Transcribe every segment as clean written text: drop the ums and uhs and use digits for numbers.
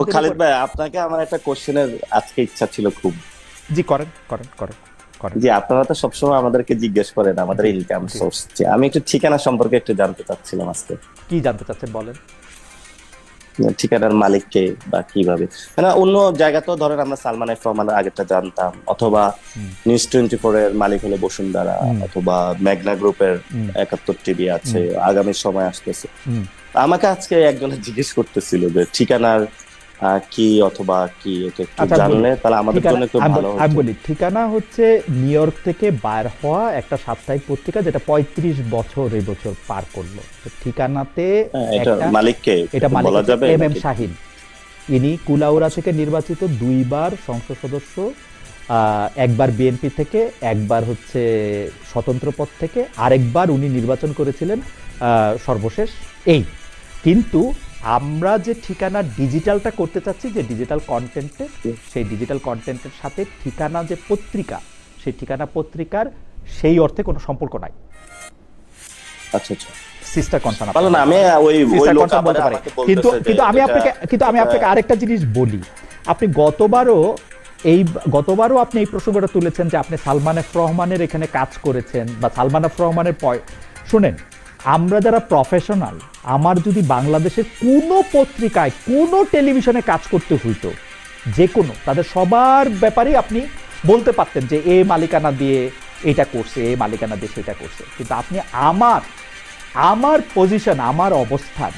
তো খালিদ ভাই, আপনাকে আমার একটা কোশ্চেনের আজকে ইচ্ছা ছিল খুব। জি, করেন করেন করেন করেন। যে আপনারা তো সবসময় আমাদেরকে জিজ্ঞেস করেন আমাদের জি ইনকাম জি। সোর্স, যে আমি একটু ঠিকানা সম্পর্কে একটু জানতে চাচ্ছিলাম আজকে। কি জানতে চাচ্ছেন বলেন। ঠিকানার মালিক কে, বা কিভাবে, মানে অন্য জায়গাতেও ধরেন আমরা সালমান এফ রহমানের আগেরটা জানতাম, অথবা হুম নিউজ 24 এর মালিক হলো বসুন্ধরা, হুম অথবা মেঘনা গ্রুপের হুম 71 টিভি আছে, হুম আগামী সময় আসতেছে। হুম। আমাকে আজকে একজনে জিজ্ঞেস করতেছিল যে ঠিকানার কি অথবা কি, এটা একটু আচ্ছা, আমি বলি। জানলে তাহলে আমাদের ঠিকানা জন্য একটু আমি ভালো আমি হতো। বলি, ঠিকানা হচ্ছে নিউ ইয়র্ক থেকে বাইর হওয়া একটা সাপ্তাহিক পত্রিকা, যেটা 35 বছর এই বছর পার করলো। তো ঠিকানাতে হ্যাঁ, এটা একটা, মালিককে এটা একটু মালিক বলা হচ্ছে যাবে এম নাকি? শাহিন। ইনি কুলাউড়া আচ্ছা। থেকে নির্বাচিত 2বার সংসদ সদস্য। একবার বিএনপি থেকে, একবার হচ্ছে স্বতন্ত্র পদ থেকে, আরেকবার উনি নির্বাচন করেছিলেন সর্বশেষ এই। কিন্তু আমরা যে ঠিকানা ডিজিটালটা করতে চাচ্ছি, যে ডিজিটাল কন্টেন্টে, সেই ডিজিটাল কন্টেন্টের সাথে ঠিকানা যে পত্রিকা, সেই ঠিকানা পত্রিকার সেই অর্থে কোনো সম্পর্ক নাই। আচ্ছা আচ্ছা। সিস্টার কনসার্ন ভালো আপনারা না, বলতে আমি পারেন, ওই ওই সিস্টার লোক কনসার্ন আবার বলতে পারে। আমাকে কিন্তু বলতেছে যে কিন্তু আমি এটা আপনাকে কিন্তু আমি এটা আপনাকে আরেকটা জিনিস বলি। আপনি গতবারও আপনি এই প্রসঙ্গটা তুলেছেন যে আপনি সালমান এফ রহমানের এখানে কাজ করেছেন, বা সালমান এফ রহমানের শুনেন, আমরা যারা প্রফেশনাল, আমার যদি বাংলাদেশের কোনো পত্রিকায় কোনো টেলিভিশনে কাজ করতে হইতো, যে কোনো তাদের সবার ব্যাপারেই আপনি বলতে পারতেন যে এ মালিকানা দিয়ে এটা করছে, এ মালিকানা দিয়ে সেটা করছে। কিন্তু আপনি আমার আমার পজিশন, আমার অবস্থান,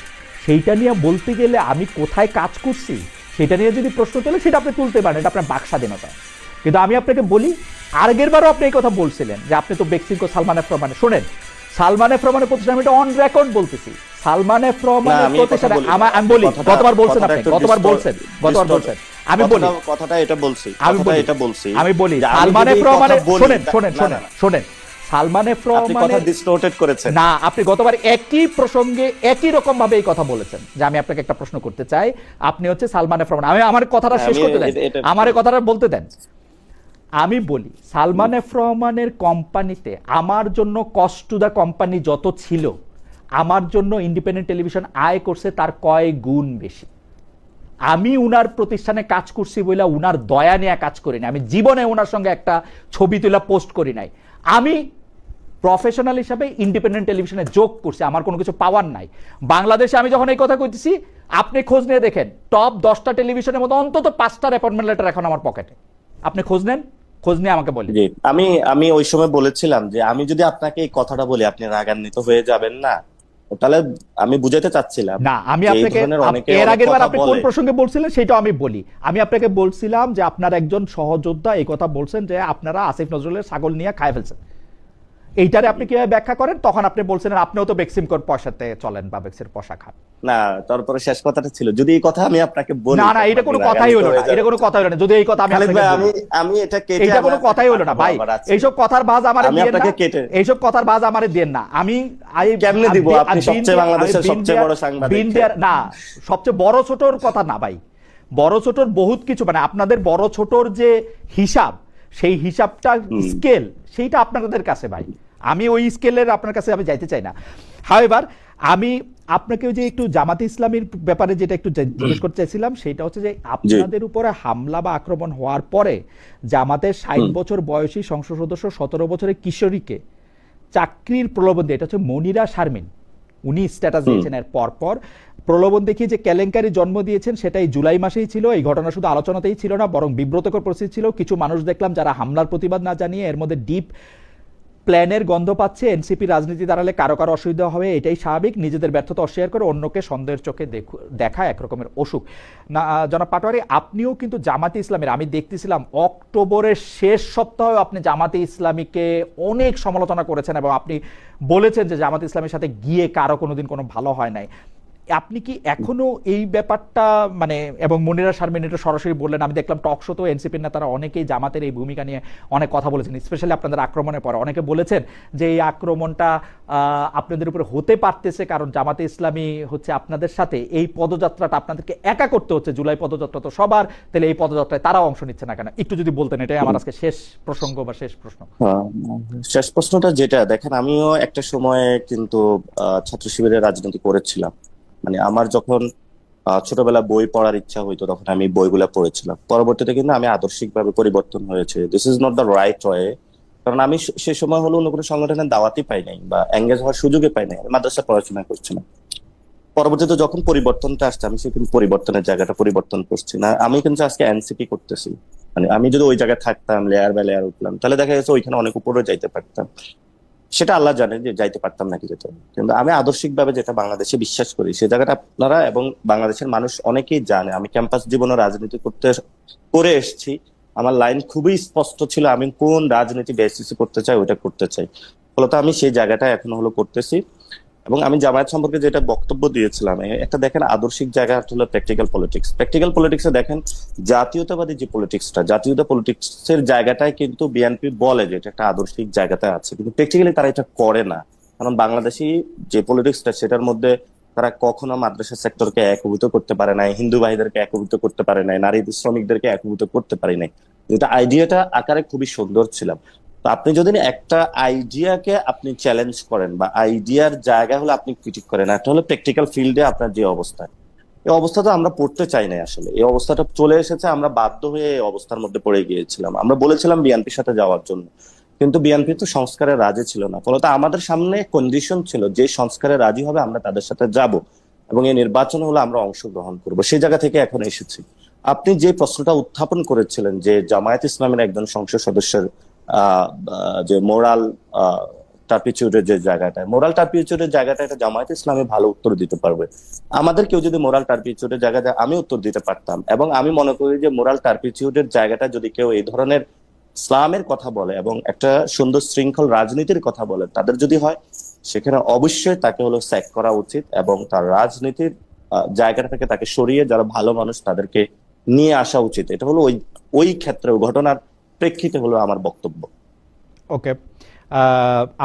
সেইটা নিয়ে বলতে গেলে আমি কোথায় কাজ করছি সেটা নিয়ে যদি প্রশ্ন তোলে, সেটা আপনি তুলতে পারেন, এটা আপনার বাকস্বাধীনতা। কিন্তু আমি আপনাকে বলি, আগের বারও আপনি এই কথা বলছিলেন যে আপনি তো বেক্সিমকো সালমান এফ রহমানের, শোনেন, সালমান এফ রহমানের প্রতিষ্ঠান, আমি এটা অন রেকর্ড বলতেছি, সালমান এফ না, রহমানের আমি এই কথা প্রতিষ্ঠানে বলি না, আমি আপনি বলি, কথাটা গতবার বলছেন, কথাটা আপনি একটু গতবার বলছেন, গতবার ডিস্টর্ট। বলছেন, আমি বলি, কথাটা এটা বলছি, আমি কথাটা বলি এটা বলছি আমি বলি যে আমি সালমান যদি এফ এই কথা রহমানের, বলি শোনেন শোনেন না না শোনেন না, শোনেন, সালমান এফ আপনি কথা রহমানের, ডিস্টর্টেড করেছেন। না, আপনি গতবার একই প্রসঙ্গে একই রকম ভাবে এই কথা বলেছেন, যে আমি আপনাকে একটা প্রশ্ন করতে চাই। আপনি হচ্ছে সালমান এফ রহমান, আমি আমার কথাটা না, শেষ আমি করতে দেন, এটা আমার এই কথাটা বলতে দেন। আমি বলি, সালমান এফ রহমানের কোম্পানিতে আমার জন্য কস্ট টু দ্য কোম্পানি যত ছিল, আমার জন্য ইন্ডিপেন্ডেন্ট টেলিভিশন আয় করছে তার কয়েক গুণ বেশি। আমি উনার প্রতিষ্ঠানে কাজ করছি বলে উনার দয়া নিয়ে কাজ করি না, আমি জীবনে উনার সঙ্গে একটা ছবি তোলা পোস্ট করি নাই। আমি প্রফেশনাল হিসাবে ইন্ডিপেন্ডেন্ট টেলিভিশনে যোগ করছি, আমার কোনো কিছু পাওয়ার নাই। বাংলাদেশে আমি যখন এই কথা কইতেছি, আপনি খোঁজ নিয়ে দেখেন, টপ 10টা টেলিভিশনের মধ্যে অন্তত 5টার অ্যাপয়েন্টমেন্ট লেটার এখন আমার পকেটে। আপনি খোঁজ নেন, খোঁজ নিয়ে আমাকে বলেন। জি, আমি আমি ওই সময় বলেছিলাম যে আমি যদি আপনাকে এই কথাটা বলি আপনি রাগান্বিত হয়ে যাবেন না, তাহলে আমি বুঝাতে চাচ্ছিলাম না, আমি যে এই আপনাকে ধরনের অনেকে এর অনেক আগের বার কথা আপনি কোন বলে। প্রসঙ্গে বলছিলেন সেটাও আমি বলি। আমি আপনাকে বলছিলাম যে আপনার একজন সহযোদ্ধা এই কথা বলছেন যে আপনারা আসিফ নজরুলের ছাগল নিয়ে খায় ফেলছেন। এইটারে আপনি কিভাবে ব্যাখ্যা করেন? তখন আপনি বলছিলেন আপনিও তো বেক্সিমকোর পয়সাতে চলেন বা বেক্সের পয়সা খান। না, তারপরে শেষ কথাটা ছিল যদি এই কথা আমি আপনাকে বলি না না, তখন এটা আপনি কোনো কথাই রাগান্বিত হলো না, হয়ে এটা যাবেন। কোনো কথাই হলো না যদি এই কথা আমি খালিদ আপনাকে ভাই, বলি। আমি এটা কেটে এইটা আমি কোনো আপনাকে কথাই হলো না পাঠাবো ভাই। আবার আজকে। এইসব কথার বাজ আমারে আমি দিয়েন না, আপনাকে কেটে এইসব কথার বাজ আমারে দিয়েন না। আমি কেমনে দিব? আপনি সবচেয়ে বাংলাদেশের সবচেয়ে বড় সাংবাদিক। না, সবচেয়ে বড় ছোটর কথা না ভাই, বড় ছোটর বহুত কিছু, মানে আপনাদের বড় ছোটর যে হিসাব, সেই হিসাবটা স্কেল, সেইটা আপনাদের কাছে ভাই। আমি ওই স্কেলের আপনার কাছে আমি যাইতে চাই না। হাওয়েভার, আমি আপনাকে যে একটু জামাতে ইসলামীর ব্যাপারে যেটা একটু জিজ্ঞেস করতে চাইছিলাম, সেটা হচ্ছে যে জি। আপনাদের উপরে হামলা বা আক্রমণ হওয়ার পরে জামাতের 60 বছর বয়সী সংসদ সদস্য 17 বছরের কিশোরীকে চাকরির প্রলোভন দিয়ে, এটা হচ্ছে মনিরা শারমিন, উনি স্ট্যাটাস দিয়েছেন এর পরপর, প্রলোভন দেখিয়ে যে কেলেঙ্কারি জন্ম দিয়েছেন, সেটাই জুলাই মাসেই ছিল। এই ঘটনা শুধু আলোচনাতেই ছিল না, বরং বিব্রতকর পরিস্থিতি ছিল। কিছু মানুষ দেখলাম যারা হামলার প্রতিবাদ না জানিয়ে এর মধ্যে ডিপ প্ল্যানের গন্ধ পাচ্ছে। এনসিপি রাজনীতি দাঁড়ালে কারো কারো অসুবিধা হবে, এটাই স্বাভাবিক। নিজেদের ব্যর্থতা অস্বীকার করে অন্যকে সন্দেহের চোখে দেখা এক রকমের অসুখ। না জনাব পাটোয়ারি, আপনিও কিন্তু জামাতে ইসলামের, আমি দেখতেছিলাম অক্টোবরের শেষ সপ্তাহে আপনি জামাতে ইসলামীকে অনেক সমালোচনা করেছেন, এবং আপনি বলেছেন যে জামাতে ইসলামের সাথে গিয়ে কারো কোনোদিন কোনো ভালো হয় নাই। আপনি কি এখনো এই ব্যাপারটা, মানে, এবং মনিরা শারমিন এটা সরাসরি বললেন, আমি দেখলাম টক শোতেও এনসিপির নেতারা অনেকেই জামাতের এই ভূমিকা নিয়ে অনেক কথা বলেছেন, স্পেশালি আপনাদের আক্রমণের পর অনেকে বলেছেন যে এই আক্রমণটা আপনাদের উপরে হতে পারতেছে কারণ জামাতে ইসলামী হচ্ছে আপনাদের সাথে এই পদযাত্রাটা আপনাদেরকে একা করতে হচ্ছে, জুলাই পদযাত্রা তো সবার, তাহলে এই পদযাত্রায় তারাও অংশ নিচ্ছে না কেন? একটু যদি বলতেন, এটাই আমার আজকে শেষ প্রসঙ্গ বা শেষ প্রশ্ন। আহ, শেষ প্রশ্নটা যেটা, দেখেন আমিও একটা সময়ে কিন্তু ছাত্র শিবিরের রাজনীতি করেছিলাম। মানে আমার যখন ছোটবেলা বই পড়ার ইচ্ছা হইতো, তখন আমি বইগুলা পড়েছিলাম। পরবর্তীতে কিন্তু আমি আদর্শিকভাবে পরিবর্তন হয়েছে, this is not the right way. কারণ আমি সে সময় হলো অন্য কোনো সংগঠনের দাওয়াতই পাই নাই বা এঙ্গেজ হওয়ার সুযোগই পাই নাই, আমি মাদ্রাসা পড়াশোনা করছিলাম। পরবর্তীতে যখন পরিবর্তনটা আসছে, আমি সেখানে পরিবর্তনের জায়গাটা পরিবর্তন করছি না, আমি কিন্তু আজকে এনসিপি করতেছি। মানে আমি যদি ওই জায়গায় থাকতাম, লেয়ার বাই লেয়ার উঠলাম, তাহলে দেখা গেছে ওইখানে অনেক উপরে যাইতে পারতাম। সেটা আল্লাহ জানে যে যাইতে পারতাম নাকি যেত। কিন্তু আমি আদর্শিক ভাবে যেটা বাংলাদেশে বিশ্বাস করি, সে জায়গাটা আপনারা এবং বাংলাদেশের মানুষ অনেকেই জানে। আমি ক্যাম্পাস জীবনে রাজনীতি করে এসেছি। আমার লাইন খুবই স্পষ্ট ছিল, আমি কোন রাজনীতি বেসিসে করতে চাই, ওইটা করতে চাই। ফলত আমি সেই জায়গাটা এখন হলো করতেছি। এবং আমি জামায়াত সম্পর্কে যেটা বক্তব্য দিয়েছিলাম, একটা দেখেন আদর্শিক জায়গা হলো প্র্যাকটিক্যাল পলিটিক্স। প্র্যাকটিক্যাল পলিটিক্সে দেখেন জাতীয়তাবাদী যে পলিটিক্সটা, জাতীয়তা পলিটিক্সের জায়গাটায় কিন্তু বিএনপি বলে যে এটা একটা আদর্শিক জায়গাতে আছে, কিন্তু প্র্যাকটিক্যালি তারা এটা করে না। কারণ বাংলাদেশি যে পলিটিক্সটা, সেটার মধ্যে তারা কখনো মাদ্রাসা সেক্টরকে একীভূত করতে পারে নাই, হিন্দু ভাইদেরকে একীভূত করতে পারে নাই, নারী শ্রমিকদেরকে একীভূত করতে পারে নাই। যেটা আইডিয়াটা আকারে খুবই সুন্দর ছিল। তো আপনি যদি একটা আইডিয়াকে আপনি চ্যালেঞ্জ করেন বা আইডিয়ার জায়গা হলে আপনি ক্রিটিক করেন, একটা হলো প্র্যাকটিক্যাল ফিল্ডে আপনার যে অবস্থা, এই অবস্থাটা আমরা পড়তে চাই না। আসলে এই অবস্থাটা চলে এসেছে, আমরা বাধ্য হয়ে এই অবস্থার মধ্যে পড়ে গিয়েছিলাম। আমরা বলেছিলাম বিএনপির সাথে যাওয়ার জন্য, কিন্তু বিএনপি তো সংস্কারে রাজি ছিল না। ফলত আমাদের সামনে কন্ডিশন ছিল, যে সংস্কারে রাজি হবে আমরা তাদের সাথে যাব, এবং এই নির্বাচন হলে আমরা অংশগ্রহণ করব। সেই জায়গা থেকে এখন এসেছি। আপনি যে প্রশ্নটা উত্থাপন করেছিলেন যে জামায়াত ইসলামের একজন সংসদ সদস্যের যে মোরাল টার্পিচিউডের যে জায়গাটা, মোরাল টার্পিচিউডের জায়গাটা, এটা জামায়াত ইসলামী ভালো উত্তর দিতে পারবে। আমাদের কেউ যদি মোরাল টার্পিচিউডের জায়গাটা, আমি উত্তর দিতে পারতাম। এবং আমি মনে করি যে মোরাল টার্পিচিউডের জায়গাটা যদি কেউ এই ধরনের ইসলামের কথা বলে এবং একটা সুন্দর শৃঙ্খল রাজনীতির কথা বলে, তাদের যদি হয়, সেখানে অবশ্যই তাকে হলো স্যাক করা উচিত এবং তার রাজনীতির জায়গাটা থেকে তাকে সরিয়ে যারা ভালো মানুষ তাদেরকে নিয়ে আসা উচিত। এটা হলো ওই ওই ক্ষেত্রে, ওই ঘটনার প্রেক্ষিতে হলো আমার বক্তব্য। ওকে।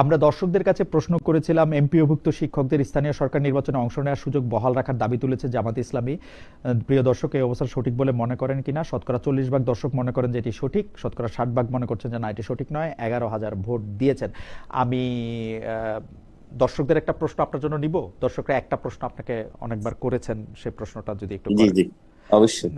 আমরা দর্শকদের কাছে প্রশ্ন করেছিলাম এমপিওভুক্ত শিক্ষকদের স্থানীয় সরকার নির্বাচনে অংশ নেওয়ার সুযোগ বহাল রাখার দাবি তুলেছে জামাত ইসলামী। প্রিয় দর্শক, এই অবস্থা সঠিক বলে মনে করেন কিনা? শতকরা 40% দর্শক মনে করেন যে এটি সঠিক, শতকরা 60% মনে করছেন যে না, এটি সঠিক নয়। 11,000 ভোট দিয়েছেন। আমি দর্শকদের একটা প্রশ্ন আপনার জন্য নিব। দর্শকরা একটা প্রশ্ন আপনাকে অনেকবার করেছেন, সেই প্রশ্নটা যদি একটু জি করেন। জি, অবশ্যই।